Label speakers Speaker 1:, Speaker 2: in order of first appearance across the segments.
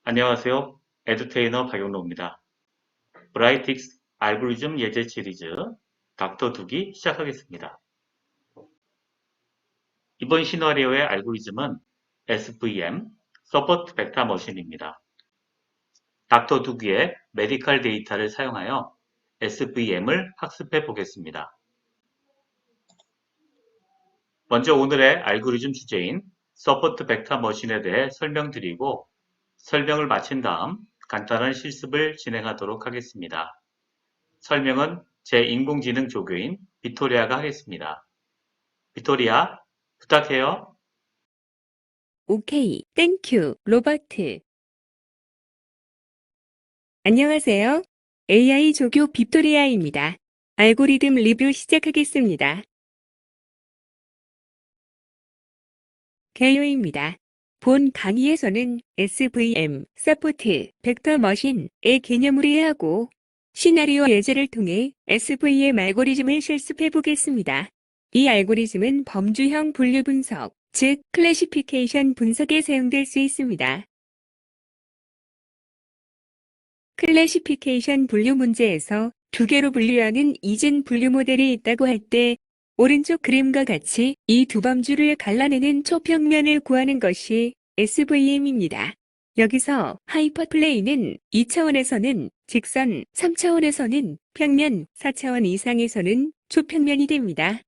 Speaker 1: 안녕하세요. 에듀테이너 박용로입니다. 브라이틱스 알고리즘 예제 시리즈 닥터 두기 시작하겠습니다. 이번 시나리오의 알고리즘은 SVM, 서포트 벡터 머신입니다. 닥터 두기의 메디컬 데이터를 사용하여 SVM을 학습해 보겠습니다. 먼저 오늘의 알고리즘 주제인 서포트 벡터 머신에 대해 설명드리고 설명을 마친 다음 간단한 실습을 진행하도록 하겠습니다. 설명은 제 인공지능 조교인 빅토리아가 하겠습니다. 빅토리아, 부탁해요.
Speaker 2: 오케이, 땡큐, 로버트. 안녕하세요. AI 조교 빅토리아입니다. 알고리즘 리뷰 시작하겠습니다. 개요입니다. 본 강의에서는 SVM, 서포트, 벡터 머신의 개념을 이해하고 시나리오 예제를 통해 SVM 알고리즘을 실습해 보겠습니다. 이 알고리즘은 범주형 분류 분석, 즉 클래시피케이션 분석에 사용될 수 있습니다. 클래시피케이션 분류 문제에서 두 개로 분류하는 이진 분류 모델이 있다고 할 때 오른쪽 그림과 같이 이 두 범주를 갈라내는 초평면을 구하는 것이 SVM입니다. 여기서 하이퍼플레인은 2차원에서는 직선, 3차원에서는 평면, 4차원 이상에서는 초평면이 됩니다.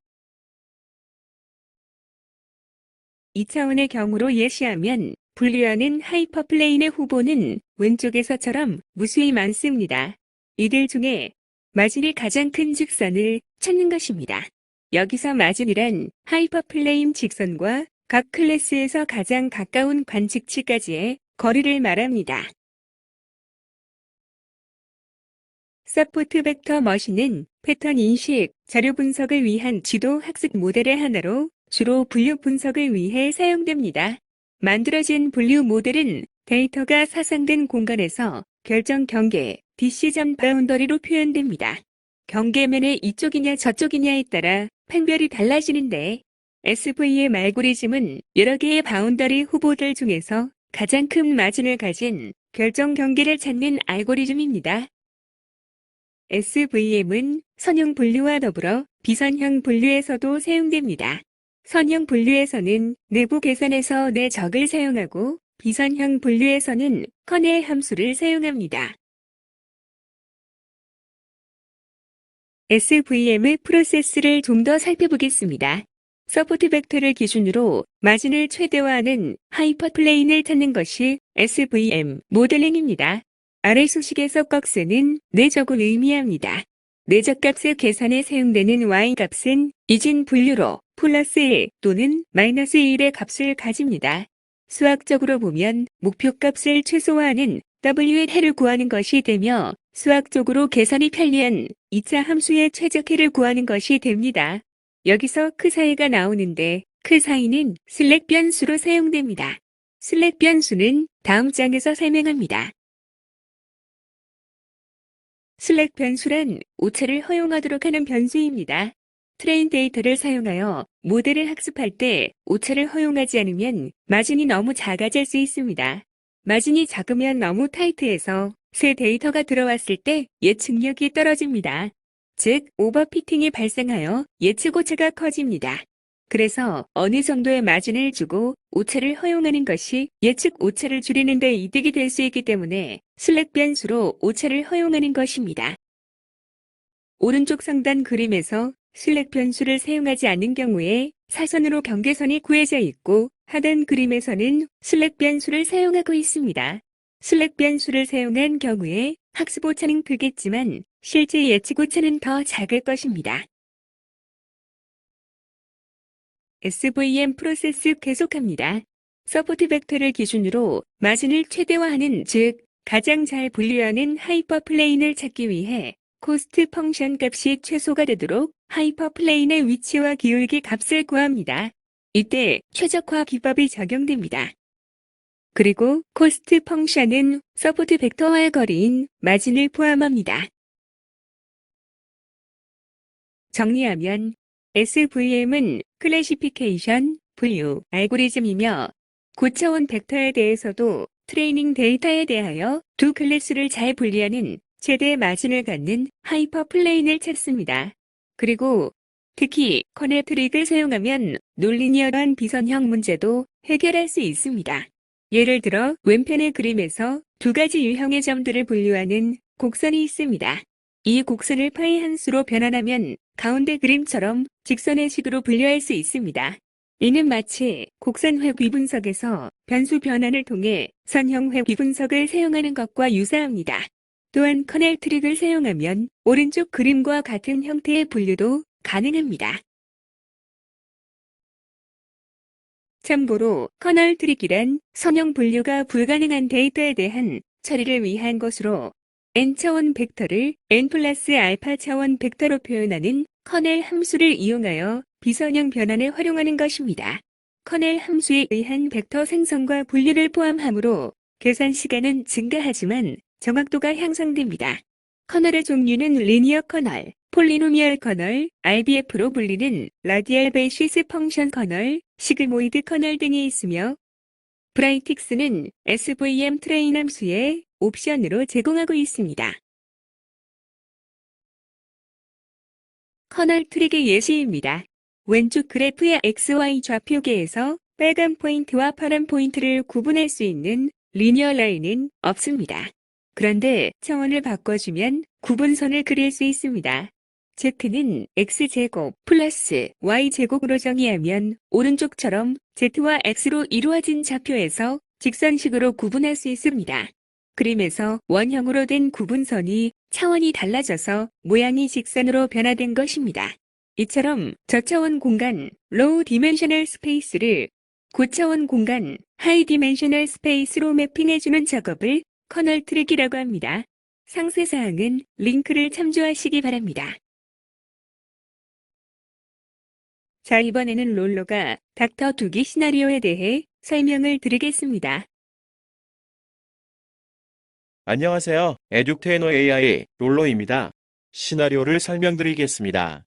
Speaker 2: 2차원의 경우로 예시하면 분류하는 하이퍼플레인의 후보는 왼쪽에서처럼 무수히 많습니다. 이들 중에 마진이 가장 큰 직선을 찾는 것입니다. 여기서 마진이란 하이퍼플레인 직선과 각 클래스에서 가장 가까운 관측치까지의 거리를 말합니다. 서포트 벡터 머신은 패턴 인식, 자료 분석을 위한 지도 학습 모델의 하나로 주로 분류 분석을 위해 사용됩니다. 만들어진 분류 모델은 데이터가 사상된 공간에서 결정 경계, 디시전 바운더리로 표현됩니다. 경계면의 이쪽이냐 저쪽이냐에 따라 판별이 달라지는데 SVM 알고리즘은 여러 개의 바운더리 후보들 중에서 가장 큰 마진을 가진 결정 경계를 찾는 알고리즘입니다. SVM은 선형 분류와 더불어 비선형 분류에서도 사용됩니다. 선형 분류에서는 내부 계산에서 내 적을 사용하고 비선형 분류에서는 커넬 함수를 사용합니다. SVM의 프로세스를 좀 더 살펴보겠습니다. 서포트 벡터를 기준으로 마진을 최대화하는 하이퍼플레인을 찾는 것이 SVM 모델링입니다. 아래 소식에서 꺽스는 내적을 의미합니다. 내적 값의 계산에 사용되는 y값은 이진 분류로 플러스 1 또는 마이너스 1의 값을 가집니다. 수학적으로 보면 목표값을 최소화하는 w의 해를 구하는 것이 되며 수학적으로 계산이 편리한 2차 함수의 최적해를 구하는 것이 됩니다. 여기서 크 사이가 나오는데 크 사이는 슬랙 변수로 사용됩니다. 슬랙 변수는 다음 장에서 설명합니다. 슬랙 변수란 오차를 허용하도록 하는 변수입니다. 트레인 데이터를 사용하여 모델을 학습할 때 오차를 허용하지 않으면 마진이 너무 작아질 수 있습니다. 마진이 작으면 너무 타이트해서 새 데이터가 들어왔을 때 예측력이 떨어집니다. 즉, 오버피팅이 발생하여 예측 오차가 커집니다. 그래서 어느 정도의 마진을 주고 오차를 허용하는 것이 예측 오차를 줄이는 데 이득이 될 수 있기 때문에 슬랙 변수로 오차를 허용하는 것입니다. 오른쪽 상단 그림에서 슬랙 변수를 사용하지 않는 경우에 사선으로 경계선이 구해져 있고 하단 그림에서는 슬랙 변수를 사용하고 있습니다. 슬랙 변수를 사용한 경우에 학습 오차는 크겠지만 실제 예측 오차는 더 작을 것입니다. SVM 프로세스 계속합니다. 서포트 벡터를 기준으로 마진을 최대화하는 즉 가장 잘 분류하는 하이퍼플레인을 찾기 위해 코스트 펑션 값이 최소가 되도록 하이퍼플레인의 위치와 기울기 값을 구합니다. 이때 최적화 기법이 적용됩니다. 그리고 코스트 펑션은 서포트 벡터와의 거리인 마진을 포함합니다. 정리하면 SVM은 클래시피케이션, 분류, 알고리즘이며 고차원 벡터에 대해서도 트레이닝 데이터에 대하여 두 클래스를 잘 분리하는 최대의 마진을 갖는 하이퍼 플레인을 찾습니다. 그리고 특히 커넬 트릭을 사용하면 논리니어한 비선형 문제도 해결할 수 있습니다. 예를 들어 왼편의 그림에서 두 가지 유형의 점들을 분류하는 곡선이 있습니다. 이 곡선을 파이 함수로 변환하면 가운데 그림처럼 직선의 식으로 분류할 수 있습니다. 이는 마치 곡선 회귀 분석에서 변수 변환을 통해 선형 회귀 분석을 사용하는 것과 유사합니다. 또한 커넬 트릭을 사용하면 오른쪽 그림과 같은 형태의 분류도 가능합니다. 참고로 커널 트릭이란 선형 분류가 불가능한 데이터에 대한 처리를 위한 것으로 n차원 벡터를 n 플러스 알파 차원 벡터로 표현하는 커넬 함수를 이용하여 비선형 변환에 활용하는 것입니다. 커넬 함수에 의한 벡터 생성과 분류를 포함하므로 계산 시간은 증가하지만 정확도가 향상됩니다. 커널의 종류는 리니어 커널, 폴리노미얼 커널, RBF로 불리는 라디얼 베이시스 펑션 커널, 시그모이드 커널 등이 있으며 브라이틱스는 SVM 트레인 함수의 옵션으로 제공하고 있습니다. 커널 트릭의 예시입니다. 왼쪽 그래프의 XY 좌표계에서 빨간 포인트와 파란 포인트를 구분할 수 있는 리니어 라인은 없습니다. 그런데 차원을 바꿔주면 구분선을 그릴 수 있습니다. Z는 X제곱 플러스 Y제곱으로 정의하면 오른쪽처럼 Z와 X로 이루어진 좌표에서 직선식으로 구분할 수 있습니다. 그림에서 원형으로 된 구분선이 차원이 달라져서 모양이 직선으로 변화된 것입니다. 이처럼 저차원 공간 (low dimensional space를) 고차원 공간 (high dimensional space로) 매핑해주는 작업을 커널 트릭이라고 합니다. 상세 사항은 링크를 참조하시기 바랍니다. 자, 이번에는 롤러가 닥터 두기 시나리오에 대해 설명을 드리겠습니다.
Speaker 3: 안녕하세요. 에듀테너 AI 롤러입니다. 시나리오를 설명드리겠습니다.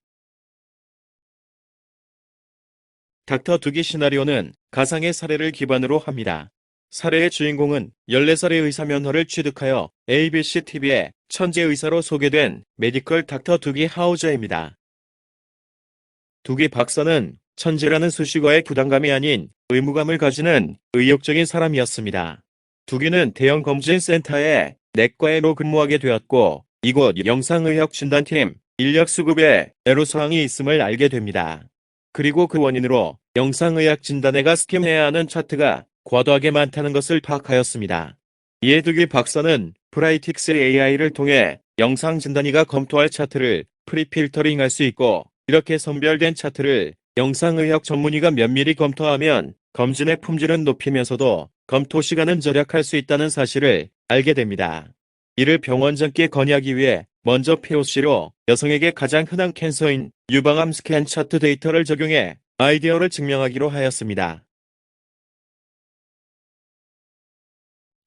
Speaker 3: 닥터 두기 시나리오는 가상의 사례를 기반으로 합니다. 사례의 주인공은 14살의 의사면허를 취득하여 ABC-TV에 천재 의사로 소개된 메디컬 닥터 두기 하우저입니다. 두기 박사는 천재라는 수식어에 부담감이 아닌 의무감을 가지는 의욕적인 사람이었습니다. 두기는 대형 검진센터에 내과의로 근무하게 되었고 이곳 영상의학 진단팀 인력 수급에 애로사항이 있음을 알게 됩니다. 그리고 그 원인으로 영상의학 진단회가 스캔해야 하는 차트가 과도하게 많다는 것을 파악하였습니다. 이에 두기 박사는 브라이틱스 AI를 통해 영상 진단의가 검토할 차트를 프리필터링할 수 있고 이렇게 선별된 차트를 영상의학 전문의가 면밀히 검토하면 검진의 품질은 높이면서도 검토 시간은 절약할 수 있다는 사실을 알게 됩니다. 이를 병원장께 건의하기 위해 먼저 POC로 여성에게 가장 흔한 캔서인 유방암 스캔 차트 데이터를 적용해 아이디어를 증명하기로 하였습니다.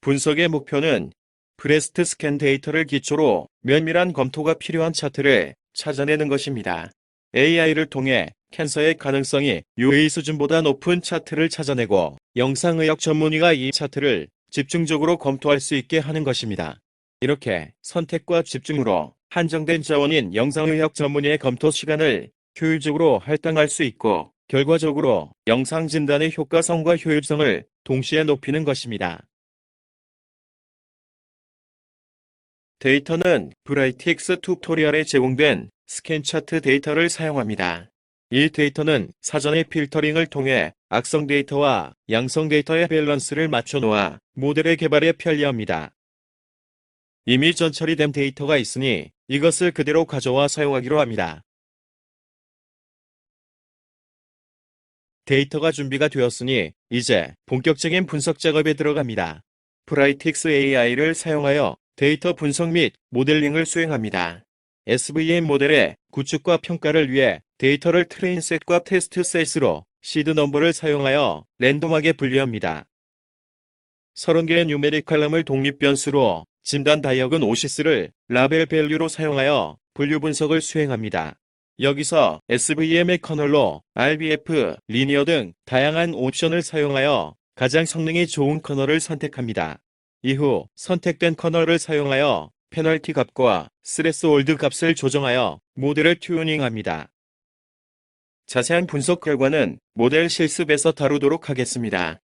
Speaker 3: 분석의 목표는 브레스트 스캔 데이터를 기초로 면밀한 검토가 필요한 차트를 찾아내는 것입니다. AI를 통해 캔서의 가능성이 UA 수준보다 높은 차트를 찾아내고 영상의학 전문의가 이 차트를 집중적으로 검토할 수 있게 하는 것입니다. 이렇게 선택과 집중으로 한정된 자원인 영상의학 전문의의 검토 시간을 효율적으로 할당할 수 있고 결과적으로 영상 진단의 효과성과 효율성을 동시에 높이는 것입니다. 데이터는 브라이틱스 튜토리얼에 제공된 스캔 차트 데이터를 사용합니다. 이 데이터는 사전에 필터링을 통해 악성 데이터와 양성 데이터의 밸런스를 맞춰 놓아 모델의 개발에 편리합니다. 이미 전처리된 데이터가 있으니 이것을 그대로 가져와 사용하기로 합니다. 데이터가 준비가 되었으니 이제 본격적인 분석 작업에 들어갑니다. 브라이틱스 AI를 사용하여 데이터 분석 및 모델링을 수행합니다. SVM 모델의 구축과 평가를 위해 데이터를 트레인셋과 테스트셋으로 시드 넘버를 사용하여 랜덤하게 분류합니다. 30개의 뉴메릭 칼럼을 독립 변수로 진단 다이어근 오시스를 라벨 밸류로 사용하여 분류 분석을 수행합니다. 여기서 SVM의 커널로 RBF, 리니어 등 다양한 옵션을 사용하여 가장 성능이 좋은 커널을 선택합니다. 이후 선택된 커널을 사용하여 페널티 값과 스레스홀드 값을 조정하여 모델을 튜닝합니다. 자세한 분석 결과는 모델 실습에서 다루도록 하겠습니다.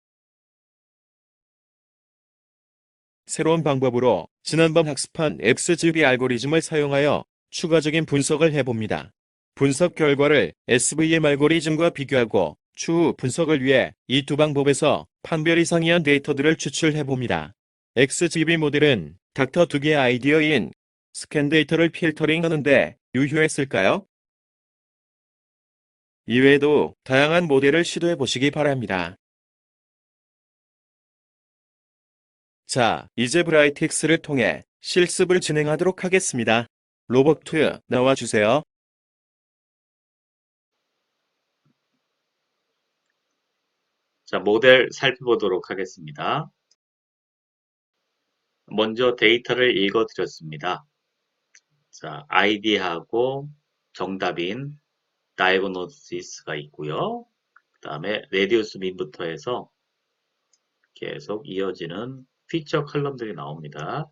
Speaker 3: 새로운 방법으로 지난번 학습한 XGB 알고리즘을 사용하여 추가적인 분석을 해봅니다. 분석 결과를 SVM 알고리즘과 비교하고 추후 분석을 위해 이 두 방법에서 판별 이상이한 데이터들을 추출해봅니다. XGB 모델은 닥터 두 개의 아이디어인 스캔 데이터를 필터링하는데 유효했을까요? 이외에도 다양한 모델을 시도해 보시기 바랍니다. 자, 이제 브라이틱스를 통해 실습을 진행하도록 하겠습니다. 로버트, 나와주세요.
Speaker 1: 자, 모델 살펴보도록 하겠습니다. 먼저 데이터를 읽어드렸습니다. 자, 아이디하고 정답인 다이고노시스가 있고요. 그 다음에 레디우스 민부터 해서 계속 이어지는 피처 컬럼들이 나옵니다.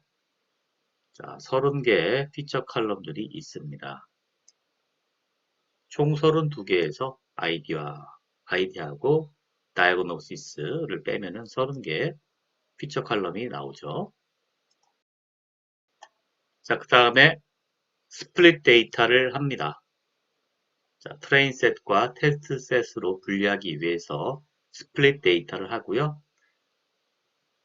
Speaker 1: 자, 30개의 피처 컬럼들이 있습니다. 총 32개에서 아이디하고 다이고노시스를 빼면은 30개의 피처 컬럼이 나오죠. 자, 그 다음에 스플릿 데이터를 합니다. 자, 트레인 셋과 테스트 셋으로 분리하기 위해서 스플릿 데이터를 하고요.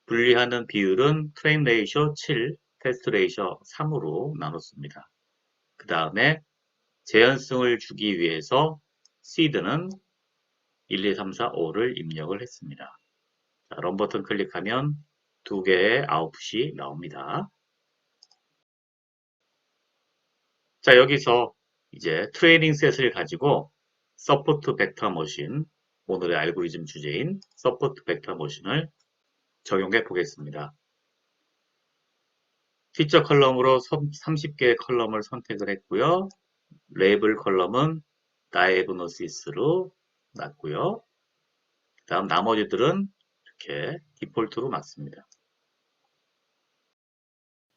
Speaker 1: 분리하는 비율은 트레인 레이쇼 7, 테스트 레이쇼 3으로 나눴습니다. 그 다음에 재현승을 주기 위해서 시드는 1, 2, 3, 4, 5를 입력을 했습니다. 자, 런 버튼 클릭하면 두 개의 아웃풋이 나옵니다. 자, 여기서 이제 트레이닝 셋을 가지고 서포트 벡터 머신, 오늘의 알고리즘 주제인 서포트 벡터 머신을 적용해 보겠습니다. 피처 컬럼으로 30개의 컬럼을 선택을 했고요. 레이블 컬럼은 다이애그노시스로 놨고요. 다음 나머지들은 이렇게 디폴트로 놨습니다.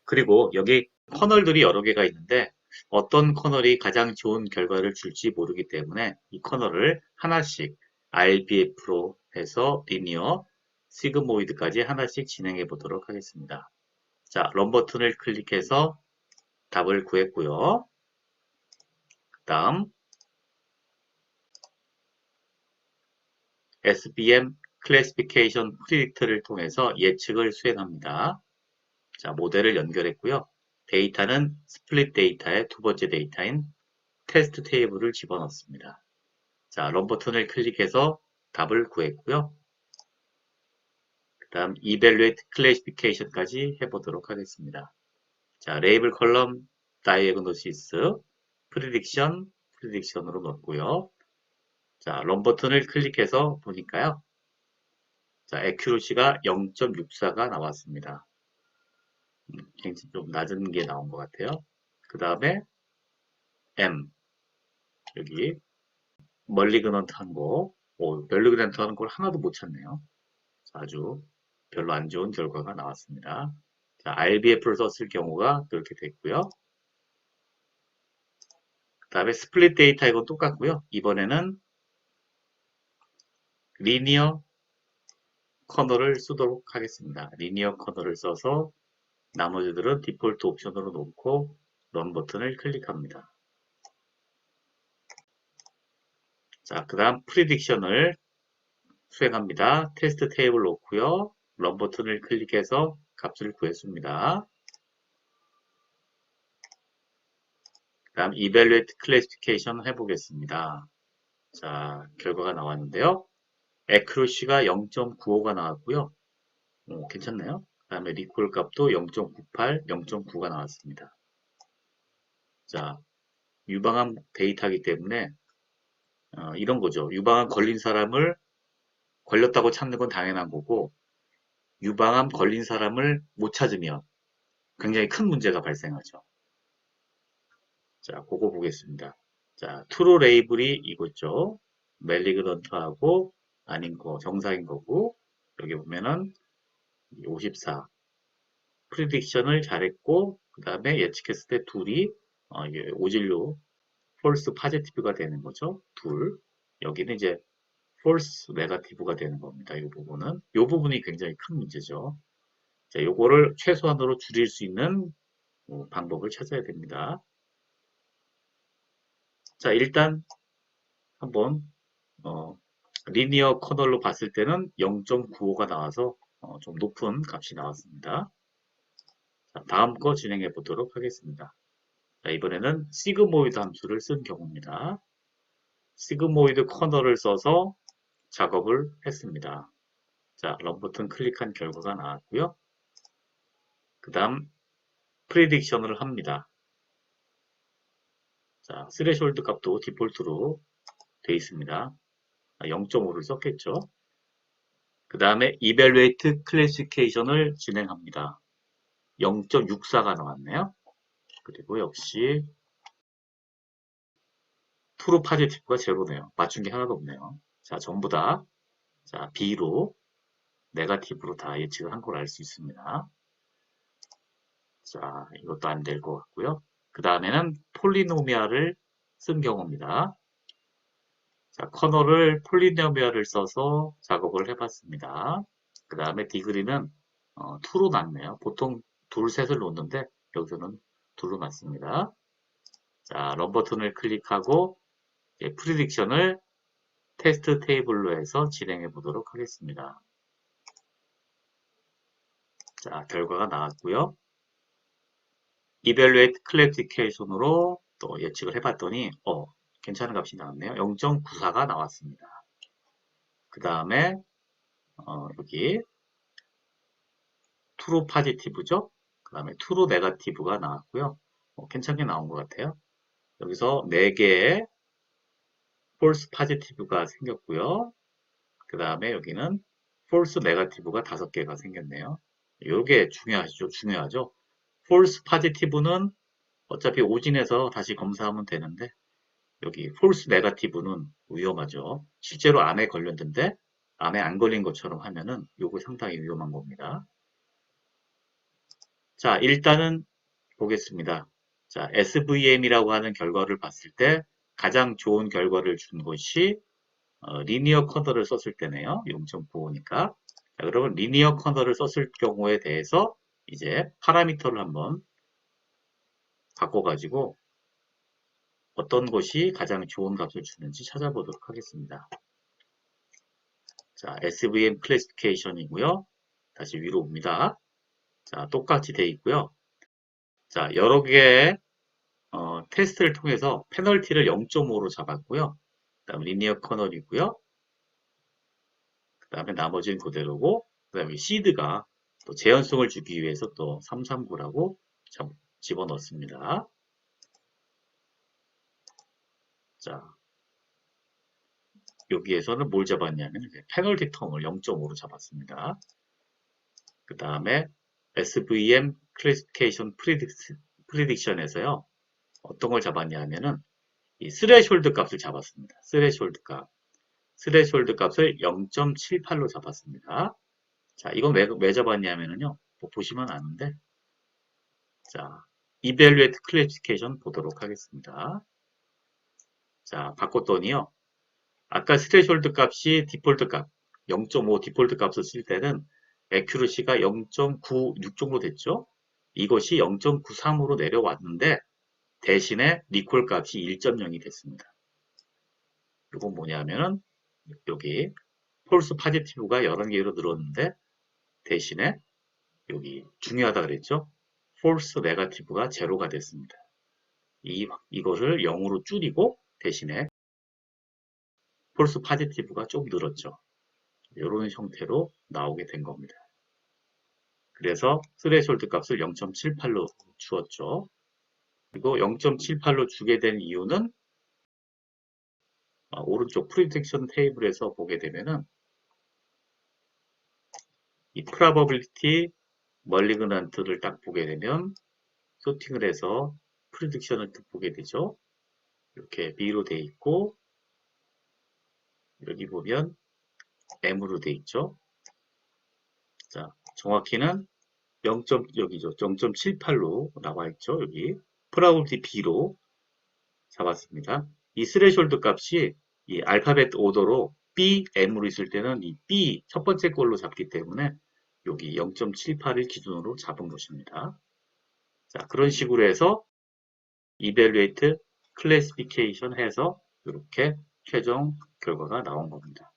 Speaker 1: 그리고 여기 커널들이 여러 개가 있는데 어떤 커널이 가장 좋은 결과를 줄지 모르기 때문에 이 커널을 하나씩 RBF로 해서 리니어, 시그모이드까지 하나씩 진행해 보도록 하겠습니다. 자, 런 버튼을 클릭해서 답을 구했고요. 그 다음 SVM 클래시피케이션 프리딕트를 통해서 예측을 수행합니다. 자, 모델을 연결했고요. 데이터는 스플릿 데이터의 두 번째 데이터인 테스트 테이블을 집어넣습니다. 자, 런 버튼을 클릭해서 답을 구했고요. 그 다음 Evaluate Classification까지 해보도록 하겠습니다. 자, 레이블 컬럼 Diagnosis, Prediction으로 넣었고요. 자, 런 버튼을 클릭해서 보니까요. 자, Accuracy가 0.64가 나왔습니다. 굉장히 좀 낮은 게 나온 것 같아요. 그 다음에 M, 여기 멀리그넌트한 거, 멀리그넌트한 걸 하나도 못 찾네요. 아주 별로 안 좋은 결과가 나왔습니다. 자, RBF를 썼을 경우가 그렇게 됐고요. 그 다음에 스플릿 데이터 이건 똑같고요. 이번에는 리니어 커널을 쓰도록 하겠습니다. 리니어 커널을 써서 나머지들은 디폴트 옵션으로 놓고 런 버튼을 클릭합니다. 자, 그 다음 프리딕션을 수행합니다. 테스트 테이블 놓고요. 런 버튼을 클릭해서 값을 구했습니다. 그 다음 Evaluate Classification 해보겠습니다. 자, 결과가 나왔는데요. Accuracy가 0.95가 나왔고요. 괜찮네요. 그 다음에 리콜 값도 0.98, 0.9가 나왔습니다. 자, 유방암 데이터이기 때문에 이런 거죠. 유방암 걸린 사람을 걸렸다고 찾는 건 당연한 거고 유방암 걸린 사람을 못 찾으면 굉장히 큰 문제가 발생하죠. 자, 그거 보겠습니다. 자, 트루 레이블이 이거죠. 멜리그넌트하고 아닌 거, 정상인 거고 여기 보면은 54. 프리딕션을 잘했고, 그 다음에 예측했을 때 둘이 이게 오진로 폴스 파지티브가 되는 거죠. 둘. 여기는 이제 폴스 네거티브가 되는 겁니다. 이 부분은. 이 부분이 굉장히 큰 문제죠. 자, 요거를 최소한으로 줄일 수 있는 방법을 찾아야 됩니다. 자, 일단 한번 리니어 커널로 봤을 때는 0.95가 나와서 좀 높은 값이 나왔습니다. 자, 다음 거 진행해 보도록 하겠습니다. 자, 이번에는 시그모이드 함수를 쓴 경우입니다. 시그모이드 커널을 써서 작업을 했습니다. 자, 런 버튼 클릭한 결과가 나왔고요. 그 다음 프리딕션을 합니다. 자, 스레숄드 값도 디폴트로 되어 있습니다. 0.5를 썼겠죠. 그 다음에 evaluate classification을 진행합니다. 0.64가 나왔네요. 그리고 역시 true positive가 제로네요. 맞춘 게 하나도 없네요. 자, 전부 다 자, B로 네거티브로 다 예측을 한 걸 알 수 있습니다. 자, 이것도 안 될 것 같고요. 그 다음에는 폴리노미알을 쓴 경우입니다. 자, 커널을 폴리노미알을 써서 작업을 해봤습니다. 그 다음에 디그리는 2로 놨네요. 보통 둘, 셋을 놓는데 여기서는 2로 놨습니다. 자, 런 버튼을 클릭하고 프리딕션을 테스트 테이블로 해서 진행해 보도록 하겠습니다. 자, 결과가 나왔고요. evaluate classification으로 또 예측을 해봤더니 괜찮은 값이 나왔네요. 0.94가 나왔습니다. 그 다음에 여기 true positive죠. 그 다음에 true negative가 나왔고요. 괜찮게 나온 것 같아요. 여기서 4개의 false positive가 생겼고요. 그 다음에 여기는 false negative가 5개가 생겼네요. 이게 중요하죠. false positive는 어차피 오진에서 다시 검사하면 되는데 여기 false negative는 위험하죠. 실제로 암에 걸렸는데 암에 안 걸린 것처럼 하면은 요거 상당히 위험한 겁니다. 자, 일단은 보겠습니다. 자, SVM이라고 하는 결과를 봤을 때 가장 좋은 결과를 준 것이 리니어 커널을 썼을 때네요. 0.95니까. 자, 그러면 리니어 커널을 썼을 경우에 대해서 이제 파라미터를 한번 바꿔가지고 어떤 것이 가장 좋은 값을 주는지 찾아보도록 하겠습니다. 자, SVM 클래시피케이션이고요. 다시 위로 옵니다. 자, 똑같이 돼 있고요. 자, 여러 개의 테스트를 통해서 페널티를 0.5로 잡았고요. 그 다음에 리니어 커널이고요. 그 다음에 나머지는 그대로고, 그 다음에 시드가 또 재현성을 주기 위해서 또 339라고 집어넣습니다. 자, 여기에서는 뭘 잡았냐면 페널티 텀을 0.5로 잡았습니다. 그 다음에 SVM 클래시피케이션 프리딕션에서요. 어떤 걸 잡았냐 하면은 이 스레숄드 값을 잡았습니다. 스레숄드 값. 스레숄드 값을 0.78로 잡았습니다. 자, 이건 왜 잡았냐면요. 뭐 보시면 아는데. 자, evaluate classification 보도록 하겠습니다. 자, 바꿨더니요. 아까 스레숄드 값이 디폴트 값, 0.5 디폴트 값을 쓸 때는 accuracy가 0.96 정도 됐죠. 이것이 0.93으로 내려왔는데 대신에 리콜 값이 1.0이 됐습니다. 이건 뭐냐면은 여기 폴스 파지티브가 여러 개로 늘었는데 대신에 여기 중요하다 그랬죠. 폴스 네거티브가 제로가 됐습니다. 이것을 0으로 줄이고 대신에 폴스 파지티브가 좀 늘었죠. 이런 형태로 나오게 된 겁니다. 그래서 스레숄드 값을 0.78로 주었죠. 그리고 0.78로 주게 된 이유는 오른쪽 프리딕션 테이블에서 보게 되면은 이 probability malignant를 딱 보게 되면 소팅을 해서 프리딕션을 보게 되죠. 이렇게 B로 돼 있고 여기 보면 M으로 돼 있죠. 자, 정확히는 여기죠. 0.78로 나와 있죠. 여기. 프라우티 B로 잡았습니다. 이 스레숄드 값이 이 알파벳 오더로 B, M으로 있을 때는 이 B 첫 번째 걸로 잡기 때문에 여기 0.78을 기준으로 잡은 것입니다. 자, 그런 식으로 해서 evaluate, classification 해서 이렇게 최종 결과가 나온 겁니다.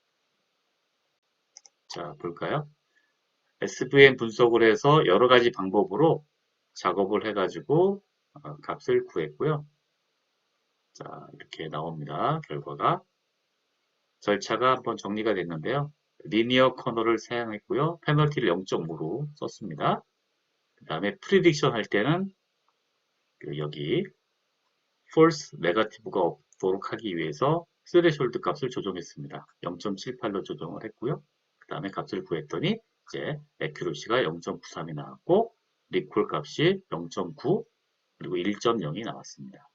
Speaker 1: 자, 볼까요? SVM 분석을 해서 여러 가지 방법으로 작업을 해가지고 값을 구했고요. 자, 이렇게 나옵니다. 결과가. 절차가 한번 정리가 됐는데요. 리니어 커널을 사용했고요. 페널티를 0.5로 썼습니다. 그 다음에 프리딕션 할 때는 여기 false, negative가 없도록 하기 위해서 스레숄드 값을 조정했습니다. 0.78로 조정을 했고요. 그 다음에 값을 구했더니 이제 accuracy가 0.93이 나왔고 리콜 값이 0.9 그리고 1.0이 나왔습니다.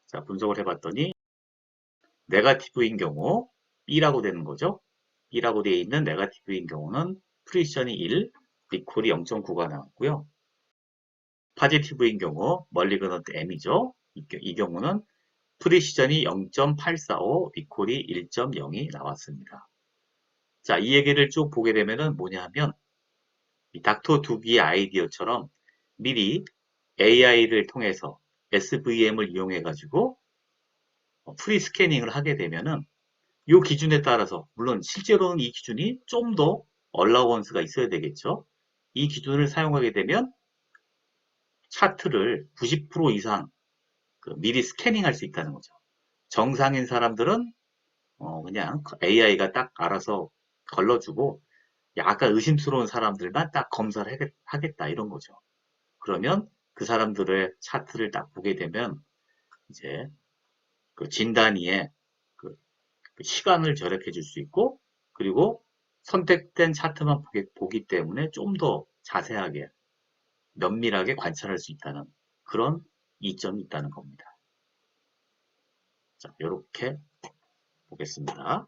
Speaker 1: 자, 분석을 해봤더니 네거티브인 경우 B라고 되는 거죠. B라고 되어 있는 네거티브인 경우는 프리션이 1, 리콜이 0.9가 나왔고요. 파지티브인 경우 멀리그넌트 M이죠. 이 경우는 프리시전이 0.845, 리콜이 1.0이 나왔습니다. 자, 이 얘기를 쭉 보게 되면은 뭐냐 하면 이 닥터 두기의 아이디어처럼 미리 AI를 통해서 SVM을 이용해 가지고 프리 스캐닝을 하게 되면은 이 기준에 따라서 물론 실제로는 이 기준이 좀 더 얼라우언스가 있어야 되겠죠. 이 기준을 사용하게 되면 차트를 90% 이상 미리 스캐닝할 수 있다는 거죠. 정상인 사람들은 그냥 AI가 딱 알아서 걸러주고 약간 의심스러운 사람들만 딱 검사를 하겠다 이런 거죠. 그러면 그 사람들의 차트를 딱 보게 되면 이제 그 진단위에 그 시간을 절약해 줄 수 있고 그리고 선택된 차트만 보기 때문에 좀 더 자세하게 면밀하게 관찰할 수 있다는 그런 이점이 있다는 겁니다. 자, 이렇게 보겠습니다.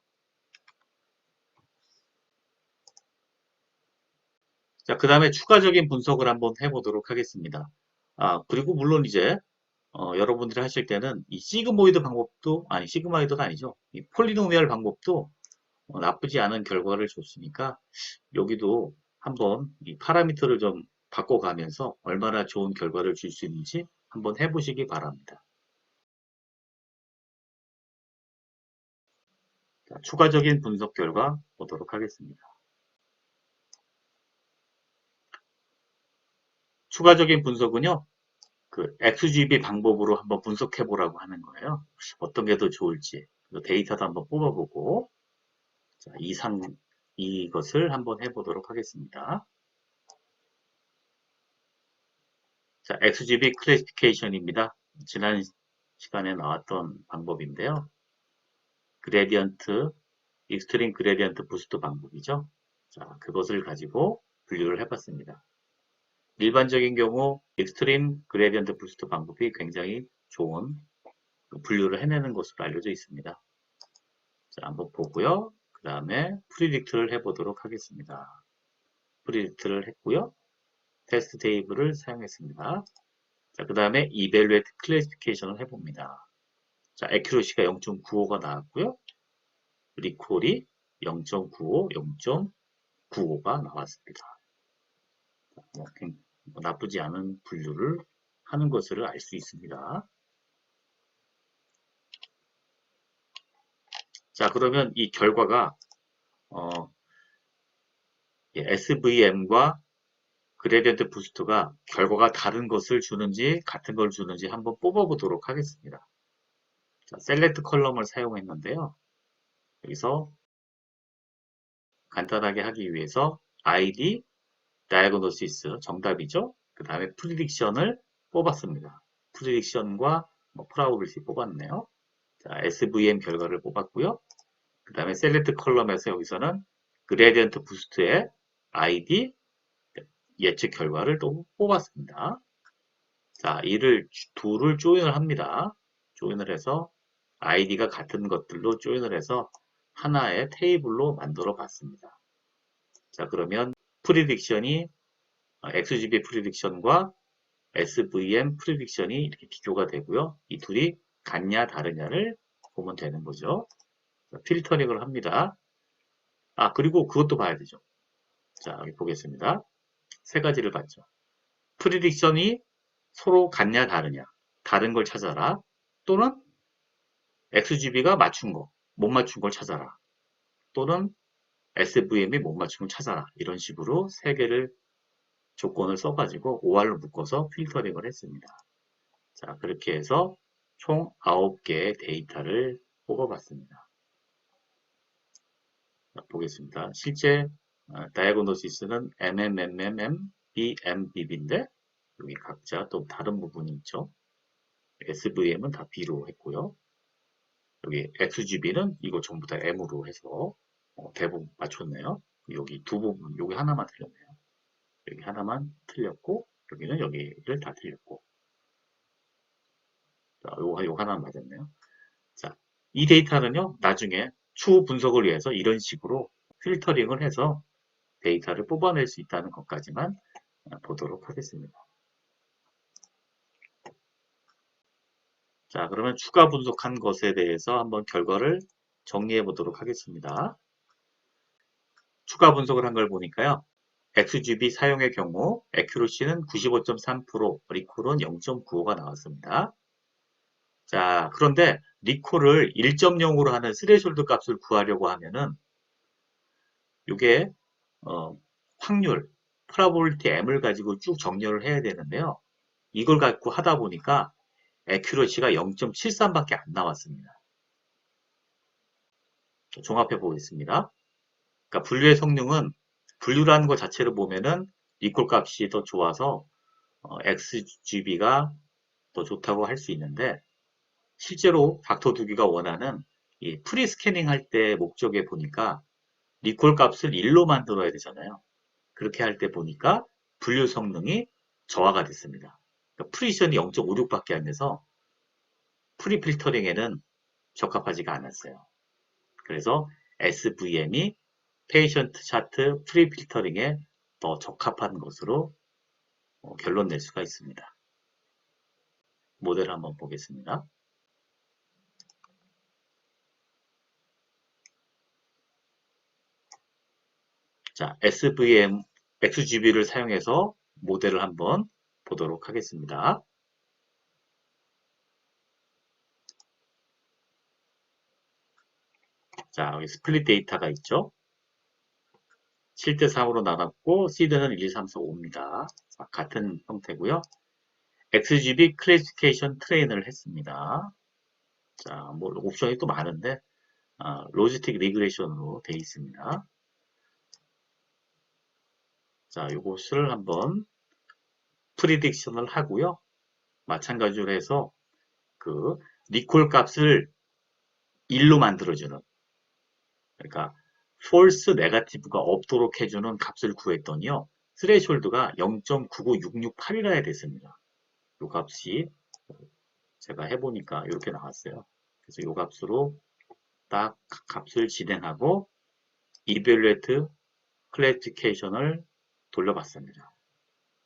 Speaker 1: 자, 그 다음에 추가적인 분석을 한번 해보도록 하겠습니다. 그리고 물론 이제 여러분들이 하실 때는 이 시그모이드 방법도 시그모이드가 아니죠. 이 폴리노미얼 방법도 나쁘지 않은 결과를 줬으니까 여기도 한번 이 파라미터를 좀 바꿔가면서 얼마나 좋은 결과를 줄 수 있는지 한번 해보시기 바랍니다. 자, 추가적인 분석 결과 보도록 하겠습니다. 추가적인 분석은요, 그 XGB 방법으로 한번 분석해 보라고 하는 거예요. 어떤 게 더 좋을지 데이터도 한번 뽑아보고 자, 이것을 한번 해보도록 하겠습니다. 자, XGB 클래시피케이션입니다. 지난 시간에 나왔던 방법인데요. 그레디언트, 익스트림 그레디언트 부스트 방법이죠. 자, 그것을 가지고 분류를 해봤습니다. 일반적인 경우 익스트림 그레디언트 부스트 방법이 굉장히 좋은 분류를 해내는 것으로 알려져 있습니다. 자, 한번 보고요. 그 다음에 프리딕트를 해보도록 하겠습니다. 프리딕트를 했고요. 테스트 테이블을 사용했습니다. 자, 그 다음에 evaluate classification을 해봅니다. 자, accuracy가 0.95가 나왔고요. 리콜이 0.95, 0.95가 나왔습니다. 뭐 나쁘지 않은 분류를 하는 것을 알 수 있습니다. 자, 그러면 이 결과가 SVM과 그레디언트 부스트가 결과가 다른 것을 주는지 같은 걸 주는지 한번 뽑아보도록 하겠습니다. 자, 셀렉트 컬럼을 사용했는데요. 여기서 간단하게 하기 위해서 ID, 다이아그노시스 정답이죠. 그 다음에 프리딕션을 뽑았습니다. 프리딕션과 프라우빌티 뽑았네요. 자, SVM 결과를 뽑았고요. 그 다음에 셀렉트 컬럼에서 여기서는 그레디언트 부스트의 ID 예측 결과를 또 뽑았습니다. 자, 둘을 조인을 합니다. 조인을 해서 아이디가 같은 것들로 조인을 해서 하나의 테이블로 만들어 봤습니다. 자, 그러면 프리딕션이 XGB 프리딕션과 SVM 프리딕션이 이렇게 비교가 되고요. 이 둘이 같냐 다르냐를 보면 되는 거죠. 필터링을 합니다. 그리고 그것도 봐야 되죠. 자, 여기 보겠습니다. 세 가지를 봤죠. 프리딕션이 서로 같냐 다르냐, 다른 걸 찾아라. 또는 XGB가 맞춘 거, 못 맞춘 걸 찾아라. 또는 SVM이 못 맞춘 걸 찾아라. 이런 식으로 세 개를 조건을 써가지고 OR로 묶어서 필터링을 했습니다. 자, 그렇게 해서 총 9개의 데이터를 뽑아봤습니다. 자, 보겠습니다. 실제 다이아그노시스는 BMBB인데 여기 각자 또 다른 부분이 있죠. SVM은 다 B로 했고요. 여기 XGB는 이거 전부 다 M으로 해서 대부분 맞췄네요. 여기 두 부분, 여기 하나만 틀렸네요. 여기 하나만 틀렸고 여기는 여기를 다 틀렸고 자, 요 하나만 맞았네요. 자, 이 데이터는요, 나중에 추후 분석을 위해서 이런 식으로 필터링을 해서 데이터를 뽑아낼 수 있다는 것까지만 보도록 하겠습니다. 자, 그러면 추가 분석한 것에 대해서 한번 결과를 정리해 보도록 하겠습니다. 추가 분석을 한 걸 보니까요. XGB 사용의 경우 애큐러시는 95.3%, 리콜은 0.95가 나왔습니다. 자, 그런데 리콜을 1.0으로 하는 스레숄드 값을 구하려고 하면은 이게 확률, 프라보빌리티 M을 가지고 쭉 정렬을 해야 되는데요. 이걸 갖고 하다 보니까 애큐러시가 0.73밖에 안 나왔습니다. 종합해 보겠습니다. 그러니까 분류의 성능은 분류라는 것 자체를 보면은 리콜 값이 더 좋아서 XGB가 더 좋다고 할 수 있는데 실제로 닥터 두기가 원하는 이 프리 스캐닝 할 때 목적에 보니까 리콜 값을 1로 만들어야 되잖아요. 그렇게 할 때 보니까 분류 성능이 저하가 됐습니다. 그러니까 프리션이 0.56밖에 안 돼서 프리 필터링에는 적합하지가 않았어요. 그래서 SVM이 페이션트 차트 프리 필터링에 더 적합한 것으로 결론 낼 수가 있습니다. 모델을 한번 보겠습니다. 자, SVM, XGB를 사용해서 모델을 한번 보도록 하겠습니다. 자, 여기 스플릿 데이터가 있죠. 7대 3으로 나눴고, 시드는 1, 2, 3, 4, 5입니다. 자, 같은 형태고요. XGB 클래시피케이션 트레인을 했습니다. 자, 뭐 옵션이 또 많은데, 로지스틱 리그레이션으로 되어 있습니다. 자, 이것을 한번 프리딕션을 하고요. 마찬가지로 해서 그 리콜 값을 1로 만들어주는, 그러니까 false negative가 없도록 해주는 값을 구했더니요. 스레숄드가 0.99668이라 됐습니다. 이 값이 제가 해보니까 이렇게 나왔어요. 그래서 이 값으로 딱 값을 진행하고 evaluate classification을 돌려봤습니다.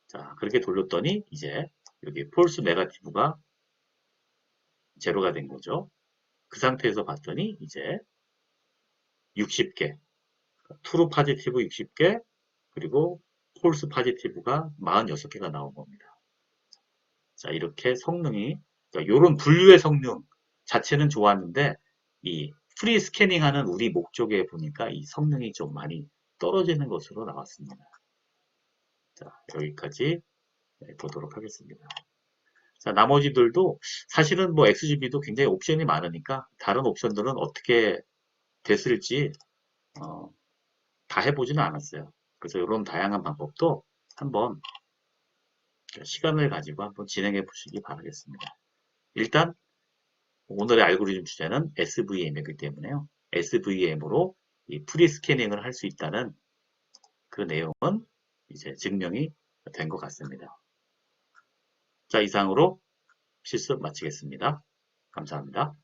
Speaker 1: 자, 그렇게 돌렸더니 이제 여기 false negative가 제로가 된 거죠. 그 상태에서 봤더니 이제 60개, true positive 60개, 그리고 false positive가 46개가 나온 겁니다. 자, 이렇게 성능이, 그러니까 이런 분류의 성능 자체는 좋았는데, 이 프리 스캐닝 하는 우리 목적에 보니까 이 성능이 좀 많이 떨어지는 것으로 나왔습니다. 자, 여기까지 보도록 하겠습니다. 자, 나머지들도 사실은 뭐 XGB도 굉장히 옵션이 많으니까 다른 옵션들은 어떻게 됐을지 다 해보지는 않았어요. 그래서 이런 다양한 방법도 한번 시간을 가지고 한번 진행해 보시기 바라겠습니다. 일단 오늘의 알고리즘 주제는 SVM이기 때문에요. SVM으로 이 프리 스캐닝을 할 수 있다는 그 내용은 이제 증명이 된 것 같습니다. 자, 이상으로 실습 마치겠습니다. 감사합니다.